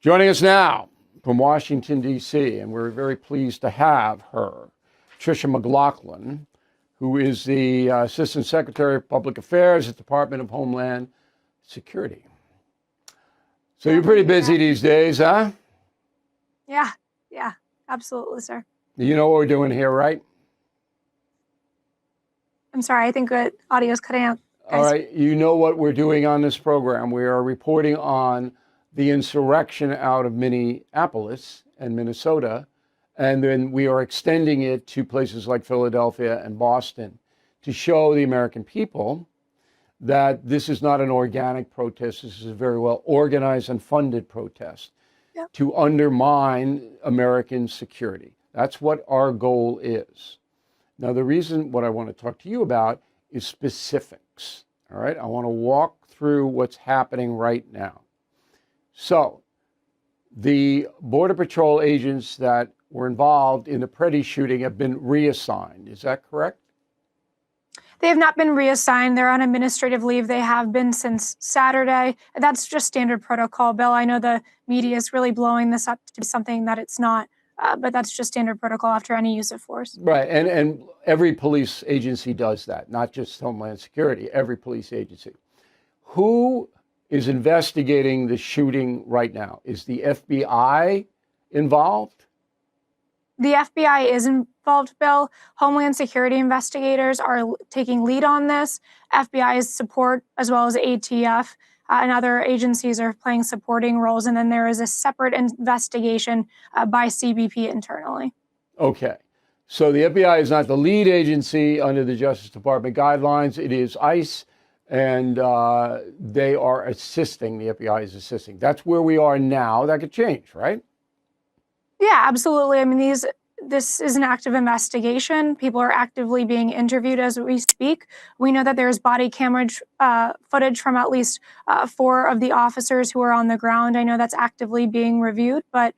Joining us now from Washington, D.C., and we're very pleased to have her, Tricia McLachlan, who is the Assistant Secretary of Public Affairs at the Department of Homeland Security. So you're pretty busy these days, huh? Yeah, absolutely, sir. You know what we're doing here, right? I'm sorry, I think the audio is cutting out. All right, you know what we're doing on this program. We are reporting on the insurrection out of Minneapolis and Minnesota, and then we are extending it to places like Philadelphia and Boston to show the American people that this is not an organic protest. This is a very well organized and funded protest to undermine American security. That's what our goal is. Now, the reason what I want to talk to you about is specifics. All right, I want to walk through what's happening right now. So, the Border Patrol agents that were involved in the Preddy shooting have been reassigned. Is that correct? They have not been reassigned. They're on administrative leave. They have been since Saturday. That's just standard protocol, Bill. I know the media is really blowing this up to be something that it's not, but that's just standard protocol after any use of force. Right, and every police agency does that, not just Homeland Security, every police agency. Who is investigating the shooting right now? Is the FBI involved? The FBI is involved, Bill. Homeland Security investigators are taking lead on this. FBI's support, as well as ATF and other agencies, are playing supporting roles. And then there is a separate investigation by CBP internally. Okay. So the FBI is not the lead agency under the Justice Department guidelines. It is ICE, and they are assisting. The FBI is assisting. That's where we are now. That could change, right? Yeah, absolutely. I mean, this is an active investigation. People are actively being interviewed as we speak. We know that there's body camera footage from at least 4 of the officers who are on the ground. I know that's actively being reviewed, but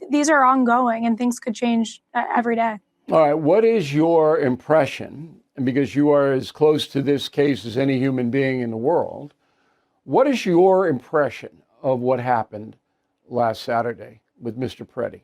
these are ongoing and things could change every day. All right. What is your impression? And because you are as close to this case as any human being in the world, what is your impression of what happened last Saturday with Mr. Preddy?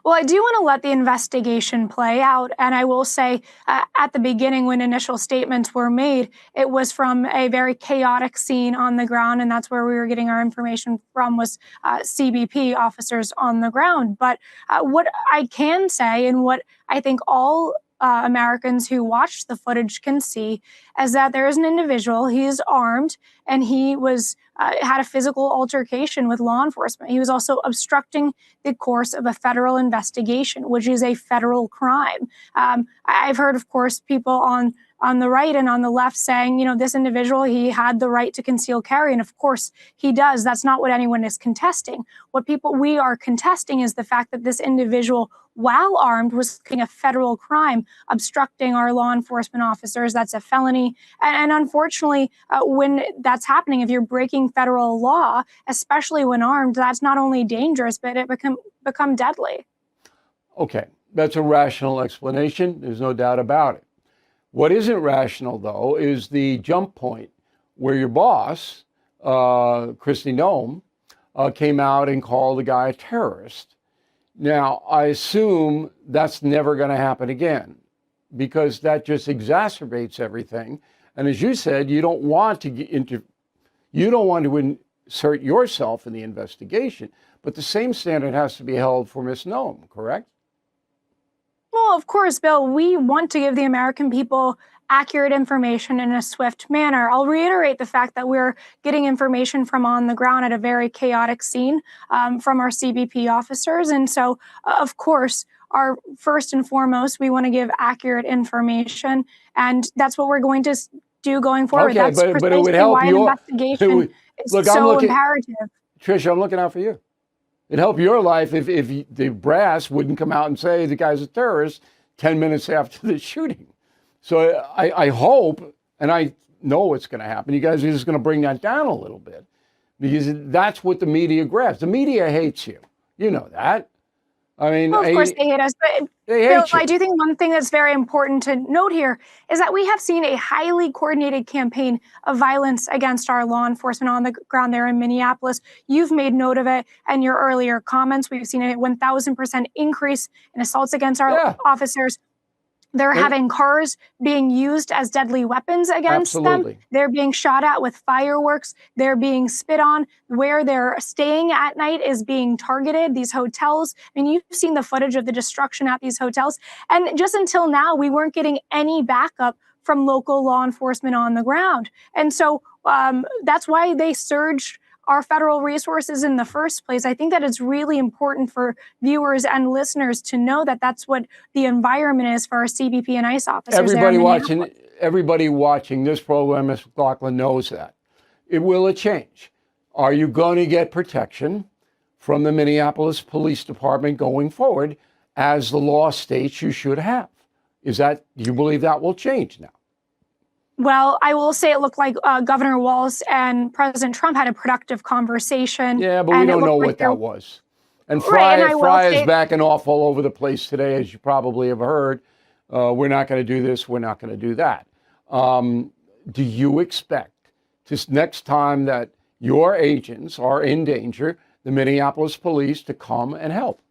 Well, I do want to let the investigation play out. And I will say at the beginning, when initial statements were made, it was from a very chaotic scene on the ground. And that's where we were getting our information from, was CBP officers on the ground. But what I can say, and what I think all Americans who watched the footage can see, is that there is an individual. He is armed, and he was had a physical altercation with law enforcement. He was also obstructing the course of a federal investigation, which is a federal crime. I've heard, of course, people on the right and on the left saying, you know, this individual, he had the right to conceal carry. And of course he does. That's not what anyone is contesting. What we are contesting is the fact that this individual, while armed, was committing a federal crime, obstructing our law enforcement officers. That's a felony. And unfortunately, when that's happening, if you're breaking federal law, especially when armed, that's not only dangerous, but it become deadly. Okay, that's a rational explanation. There's no doubt about it. What isn't rational, though, is the jump point where your boss, Kristi Noem, came out and called the guy a terrorist. Now, I assume that's never going to happen again, because that just exacerbates everything. And as you said, you don't want to insert yourself in the investigation, but the same standard has to be held for Ms. Noem, correct? Well, of course, Bill, we want to give the American people accurate information in a swift manner. I'll reiterate the fact that we're getting information from on the ground at a very chaotic scene from our CBP officers. And so, of course, our first and foremost, we want to give accurate information. And that's what we're going to do going forward. Okay, that's but it would help why your investigation is look, so imperative. Tricia, I'm looking out for you. It'd help your life if the brass wouldn't come out and say the guy's a terrorist 10 minutes after the shooting. So I hope, and I know it's going to happen, you guys are just going to bring that down a little bit, because that's what the media grabs. The media hates you. You know that. I mean, Well, of course they hate us, but they Bill, hate you. I do think one thing that's very important to note here is that we have seen a highly coordinated campaign of violence against our law enforcement on the ground there in Minneapolis. You've made note of it in your earlier comments. We've seen a 1,000% increase in assaults against our Yeah, officers. They're and having cars being used as deadly weapons against them. absolutely. They're being shot at with fireworks. They're being spit on. Where they're staying at night is being targeted. These hotels, I mean, you've seen the footage of the destruction at these hotels. And just until now, we weren't getting any backup from local law enforcement on the ground. And so that's why they surged our federal resources in the first place. I think that it's really important for viewers and listeners to know that that's what the environment is for our CBP and ICE officers. Everybody watching this program, Ms. McLaughlin, knows that. Will it change? Are you going to get protection from the Minneapolis Police Department going forward, as the law states you should have? Do you believe that will change now? Well, I will say it looked like Governor Walz and President Trump had a productive conversation. Yeah, but we don't know what that was. And Fry is backing off all over the place today, as you probably have heard. We're not going to do this. We're not going to do that. Do you expect next time that your agents are in danger, the Minneapolis police to come and help?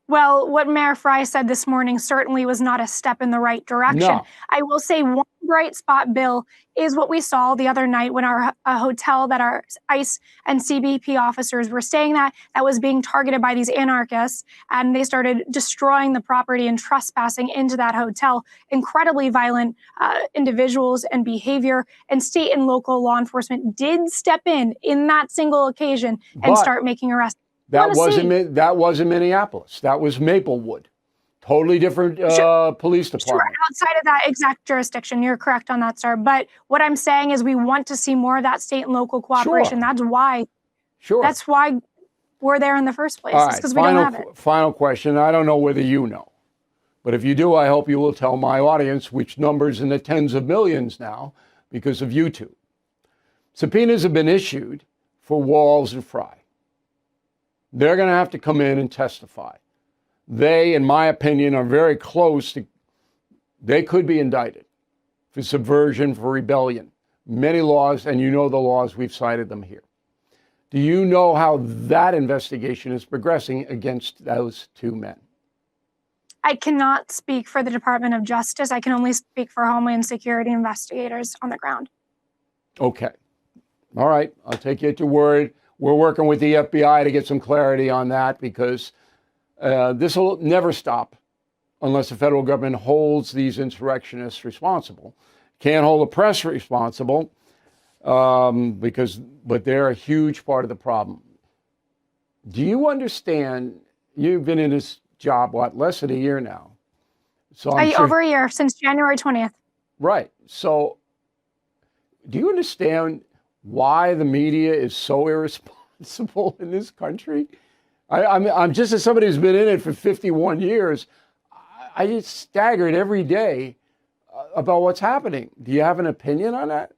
Well, what Mayor Fry said this morning certainly was not a step in the right direction. No. I will say one bright spot, Bill, is what we saw the other night when our hotel that our ICE and CBP officers were staying at that was being targeted by these anarchists, and they started destroying the property and trespassing into that hotel. Incredibly violent individuals and behavior, and state and local law enforcement did step in that single occasion and start making arrests. That wasn't Minneapolis. That was Maplewood. Totally different police department. Sure, outside of that exact jurisdiction. You're correct on that, sir. But what I'm saying is we want to see more of that state and local cooperation. Sure. That's why. Sure. That's why we're there in the first place. All right, because we don't have it. Final question. I don't know whether you know, but if you do, I hope you will tell my audience, which numbers in the tens of millions now because of YouTube. Subpoenas have been issued for Walz and Fry. They're going to have to come in and testify. They, in my opinion, are very close to, they could be indicted for subversion, for rebellion. Many laws, and you know the laws, we've cited them here. Do you know how that investigation is progressing against those two men? I cannot speak for the Department of Justice. I can only speak for Homeland Security investigators on the ground. Okay. All right. I'll take you at your word. We're working with the FBI to get some clarity on that, because this will never stop unless the federal government holds these insurrectionists responsible. Can't hold the press responsible but they're a huge part of the problem. Do you understand? You've been in this job, less than a year now. So over a year, since January 20th. Right. So do you understand why the media is so irresponsible in this country? I'm just, as somebody who's been in it for 51 years, I get staggered every day about what's happening. Do you have an opinion on that?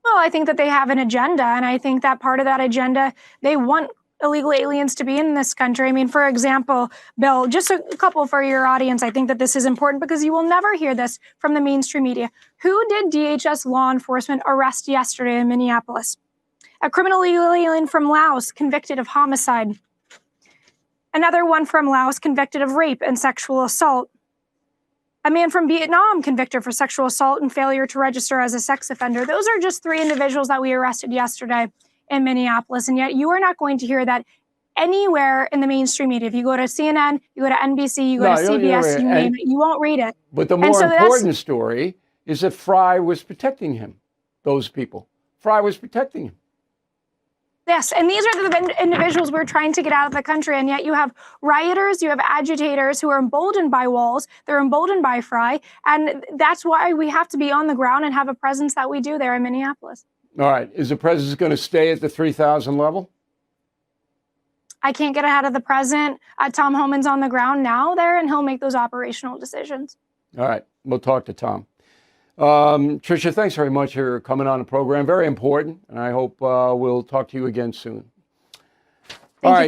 Well, I think that they have an agenda, and I think that part of that agenda, they want illegal aliens to be in this country. I mean, for example, Bill, just a couple for your audience. I think that this is important because you will never hear this from the mainstream media. Who did DHS law enforcement arrest yesterday in Minneapolis? A criminal illegal alien from Laos convicted of homicide. Another one from Laos convicted of rape and sexual assault. A man from Vietnam convicted for sexual assault and failure to register as a sex offender. Those are just 3 individuals that we arrested yesterday in Minneapolis. And yet you are not going to hear that anywhere in the mainstream media. If you go to CNN, you go to NBC, you go to CBS, you name it, you won't read it. But the more important story is that Fry was protecting him, those people. Fry was protecting him. Yes, and these are the individuals we're trying to get out of the country, and yet you have rioters, you have agitators who are emboldened by Walz, they're emboldened by Fry, and that's why we have to be on the ground and have a presence that we do there in Minneapolis. All right, is the president going to stay at the 3,000 level? I can't get ahead of the president. Tom Homan's on the ground now there, and he'll make those operational decisions. All right, we'll talk to Tom. Tricia, thanks very much for coming on the program. Very important, and I hope we'll talk to you again soon. Thank you for having me.